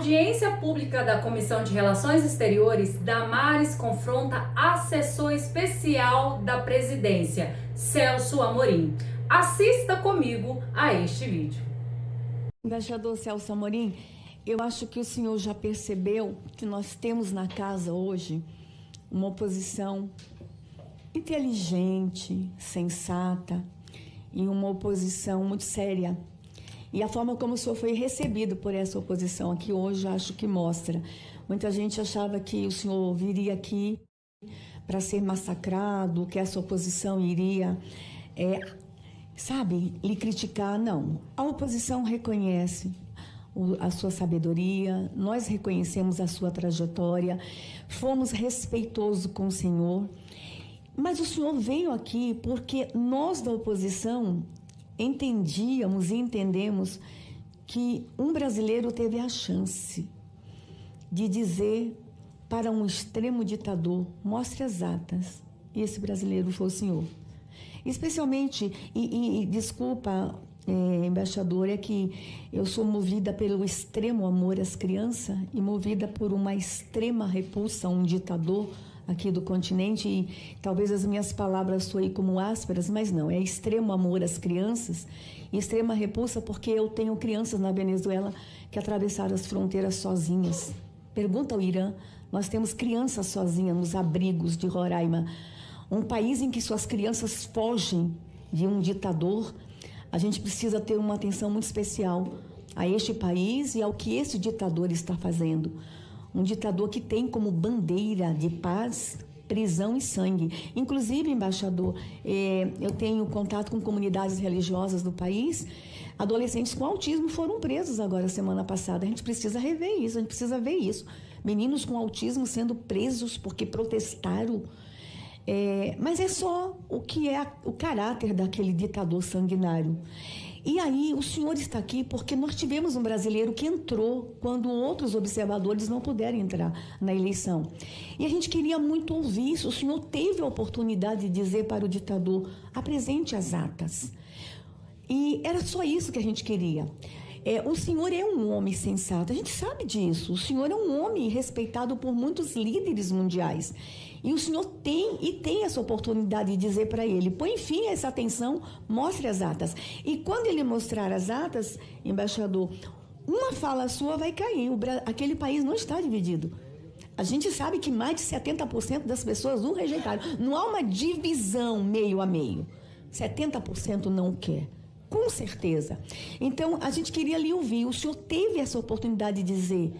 Audiência pública da Comissão de Relações Exteriores, Damares confronta assessor especial da presidência, Celso Amorim. Assista comigo a este vídeo. Embaixador Celso Amorim, eu acho que o senhor já percebeu que nós temos na casa hoje uma oposição inteligente, sensata e uma oposição muito séria. E a forma como o senhor foi recebido por essa oposição aqui hoje, acho que mostra. Muita gente achava que o senhor viria aqui para ser massacrado, que essa oposição iria, lhe criticar. Não. A oposição reconhece a sua sabedoria, nós reconhecemos a sua trajetória, fomos respeitosos com o senhor. Mas o senhor veio aqui porque nós da oposição entendíamos e entendemos que um brasileiro teve a chance de dizer para um extremo ditador: mostre as atas. E esse brasileiro foi o senhor. Especialmente, desculpa, embaixador, é que eu sou movida pelo extremo amor às crianças e movida por uma extrema repulsa a um ditador aqui do continente, e talvez as minhas palavras soem como ásperas, mas não, é extremo amor às crianças e extrema repulsa porque eu tenho crianças na Venezuela que atravessaram as fronteiras sozinhas. Pergunta ao Irã, nós temos crianças sozinhas nos abrigos de Roraima, um país em que suas crianças fogem de um ditador. A gente precisa ter uma atenção muito especial a este país e ao que esse ditador está fazendo. Um ditador que tem como bandeira de paz, prisão e sangue. Inclusive, embaixador, eu tenho contato com comunidades religiosas do país. Adolescentes com autismo foram presos agora, semana passada. A gente precisa rever isso, a gente precisa ver isso. Meninos com autismo sendo presos porque protestaram. Mas é só o que é o caráter daquele ditador sanguinário. E aí, o senhor está aqui porque nós tivemos um brasileiro que entrou quando outros observadores não puderam entrar na eleição. E a gente queria muito ouvir isso. O senhor teve a oportunidade de dizer para o ditador: apresente as atas. E era só isso que a gente queria. O senhor é um homem sensato, a gente sabe disso. O senhor é um homem respeitado por muitos líderes mundiais. E o senhor tem essa oportunidade de dizer para ele: põe fim a essa tensão, mostre as atas. E quando ele mostrar as atas, embaixador, uma fala sua vai cair. Aquele país não está dividido. A gente sabe que mais de 70% das pessoas o rejeitaram. Não há uma divisão meio a meio. 70% não quer. Com certeza. Então, a gente queria lhe ouvir. O senhor teve essa oportunidade de dizer: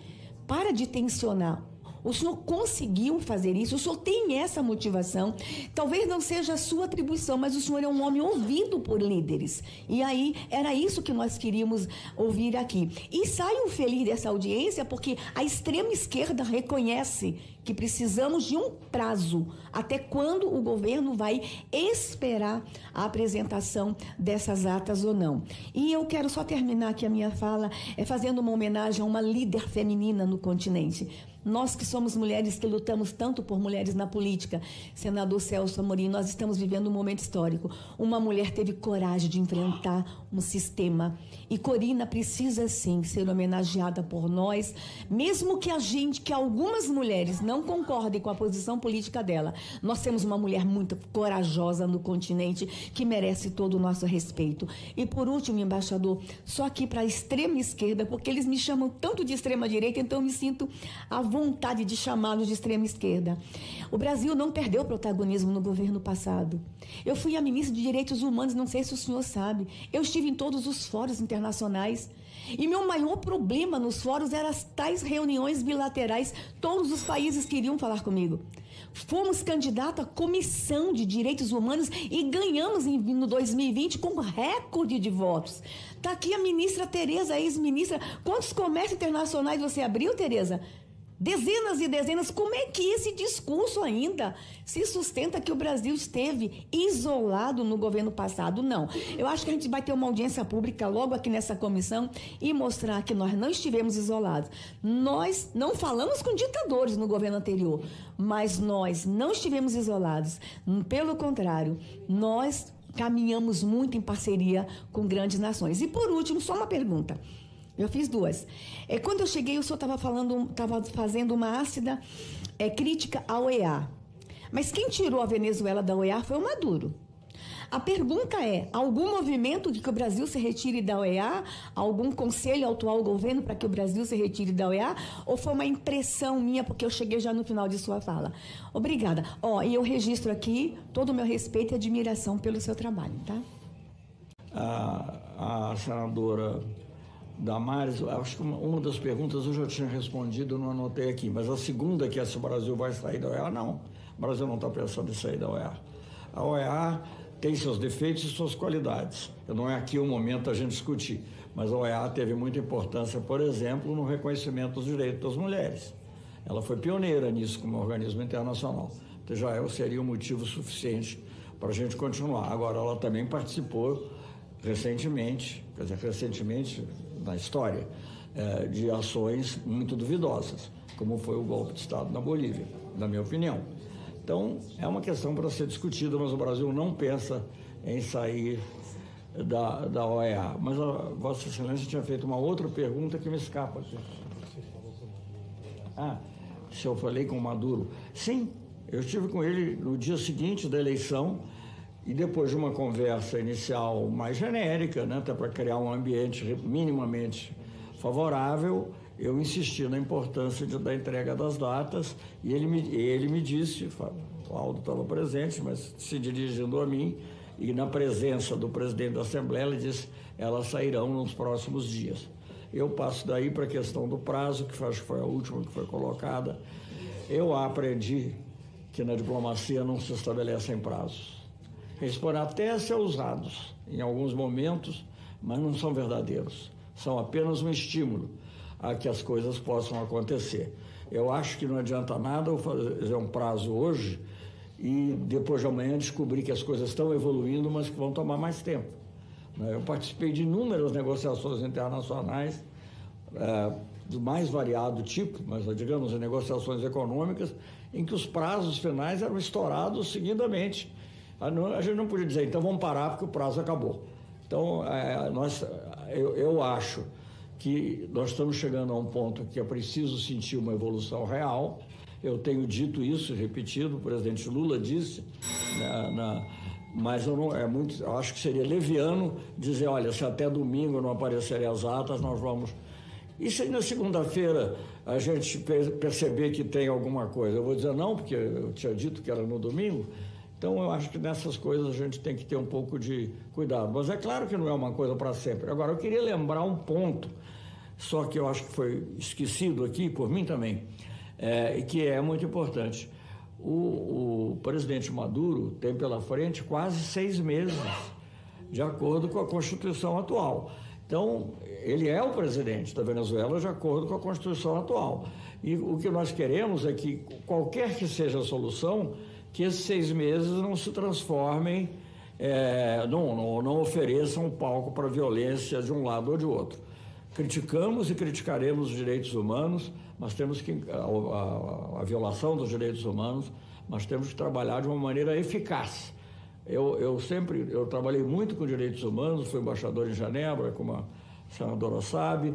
para de tensionar. O senhor conseguiu fazer isso, o senhor tem essa motivação. Talvez não seja a sua atribuição, mas o senhor é um homem ouvido por líderes. E aí, era isso que nós queríamos ouvir aqui. E saiam felizes dessa audiência porque a extrema esquerda reconhece que precisamos de um prazo. Até quando o governo vai esperar a apresentação dessas atas ou não? E eu quero só terminar aqui a minha fala fazendo uma homenagem a uma líder feminina no continente. Nós que somos mulheres que lutamos tanto por mulheres na política, senador Celso Amorim, nós estamos vivendo um momento histórico. Uma mulher teve coragem de enfrentar um sistema. E Corina precisa sim ser homenageada por nós, mesmo que algumas mulheres não concordem com a posição política dela. Nós temos uma mulher muito corajosa no continente que merece todo o nosso respeito. E por último, embaixador, só aqui para a extrema esquerda, porque eles me chamam tanto de extrema direita, então eu me sinto à vontade de chamá-los de extrema esquerda. O Brasil não perdeu protagonismo no governo passado. Eu fui a ministra de Direitos Humanos, não sei se o senhor sabe. Eu estive em todos os fóruns internacionais. E meu maior problema nos fóruns eram as tais reuniões bilaterais. Todos os países queriam falar comigo. Fomos candidatos à Comissão de Direitos Humanos e ganhamos no 2020 com recorde de votos. Está aqui a ministra Tereza, a ex-ministra. Quantos comércios internacionais você abriu, Tereza? Dezenas e dezenas. Como é que esse discurso ainda se sustenta que o Brasil esteve isolado no governo passado? Não. Eu acho que a gente vai ter uma audiência pública logo aqui nessa comissão e mostrar que nós não estivemos isolados. Nós não falamos com ditadores no governo anterior, mas nós não estivemos isolados. Pelo contrário, nós caminhamos muito em parceria com grandes nações. E por último, só uma pergunta. Eu fiz 2. Quando eu cheguei, o senhor estava fazendo uma ácida crítica à OEA. Mas quem tirou a Venezuela da OEA foi o Maduro. A pergunta é, algum movimento de que o Brasil se retire da OEA? Algum conselho ao atual governo para que o Brasil se retire da OEA? Ou foi uma impressão minha, porque eu cheguei já no final de sua fala? Obrigada. E eu registro aqui todo o meu respeito e admiração pelo seu trabalho, tá? A senadora Damares, acho que uma das perguntas eu já tinha respondido, eu não anotei aqui, mas a segunda, que é se o Brasil vai sair da OEA, não. O Brasil não está pensando em sair da OEA. A OEA tem seus defeitos e suas qualidades. Não é aqui o momento a gente discutir, mas a OEA teve muita importância, por exemplo, no reconhecimento dos direitos das mulheres. Ela foi pioneira nisso como organismo internacional. Então já seria um motivo suficiente para a gente continuar. Agora, ela também participou recentemente na história, de ações muito duvidosas, como foi o golpe de Estado na Bolívia, na minha opinião. Então, é uma questão para ser discutida, mas o Brasil não pensa em sair da OEA. Mas a Vossa Excelência tinha feito uma outra pergunta que me escapa aqui. Se eu falei com o Maduro. Sim, eu estive com ele no dia seguinte da eleição e depois de uma conversa inicial mais genérica, né, até para criar um ambiente minimamente favorável, eu insisti na importância da entrega das datas e ele me disse, o Aldo estava presente, mas se dirigindo a mim, e na presença do presidente da Assembleia, ele disse, elas sairão nos próximos dias. Eu passo daí para a questão do prazo, que acho que foi a última que foi colocada. Eu aprendi que na diplomacia não se estabelecem prazos. Eles podem até ser usados em alguns momentos, mas não são verdadeiros. São apenas um estímulo a que as coisas possam acontecer. Eu acho que não adianta nada eu fazer um prazo hoje e depois de amanhã descobrir que as coisas estão evoluindo, mas que vão tomar mais tempo. Eu participei de inúmeras negociações internacionais do mais variado tipo, mas digamos negociações econômicas, em que os prazos finais eram estourados seguidamente. A gente não podia dizer, então vamos parar porque o prazo acabou. Então, eu acho que nós estamos chegando a um ponto que é preciso sentir uma evolução real. Eu tenho dito isso, repetido, o presidente Lula disse, mas eu acho que seria leviano dizer, olha, se até domingo não aparecerem as atas, nós vamos... E se na segunda-feira a gente perceber que tem alguma coisa? Eu vou dizer não, porque eu tinha dito que era no domingo. Então, eu acho que nessas coisas a gente tem que ter um pouco de cuidado. Mas é claro que não é uma coisa para sempre. Agora, eu queria lembrar um ponto, só que eu acho que foi esquecido aqui, por mim também, e que é muito importante. O presidente Maduro tem pela frente quase 6 meses, de acordo com a Constituição atual. Então, ele é o presidente da Venezuela de acordo com a Constituição atual. E o que nós queremos é que, qualquer que seja a solução, que esses 6 meses não se transformem, não ofereçam um palco para violência de um lado ou de outro. Criticamos e criticaremos os direitos humanos, mas temos que a violação dos direitos humanos, mas temos que trabalhar de uma maneira eficaz. Eu trabalhei muito com direitos humanos, fui embaixador em Genebra, como a senadora sabe,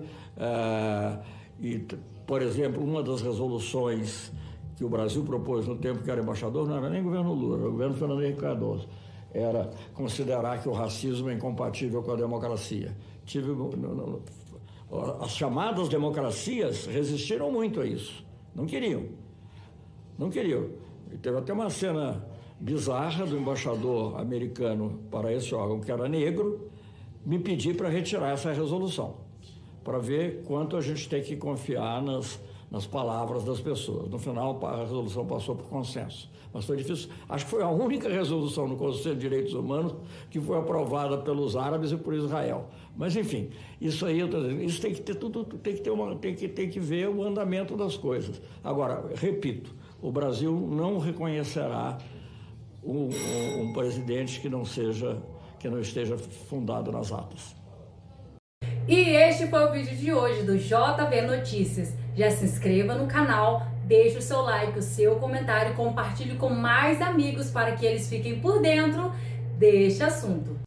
e, por exemplo, uma das resoluções que o Brasil propôs no tempo que era embaixador, não era nem o governo Lula, era o governo Fernando Henrique Cardoso, era considerar que o racismo é incompatível com a democracia. As chamadas democracias resistiram muito a isso, não queriam. E teve até uma cena bizarra do embaixador americano para esse órgão, que era negro, me pedir para retirar essa resolução, para ver quanto a gente tem que confiar nas palavras das pessoas. No final, a resolução passou por consenso. Mas foi difícil. Acho que foi a única resolução no Conselho de Direitos Humanos que foi aprovada pelos árabes e por Israel. Mas, enfim, isso aí, isso tem que ter tudo, tem que ver o andamento das coisas. Agora, repito, o Brasil não reconhecerá um presidente que não esteja fundado nas atas. E este foi o vídeo de hoje do JV Notícias. Já se inscreva no canal, deixe o seu like, o seu comentário e compartilhe com mais amigos para que eles fiquem por dentro deste assunto.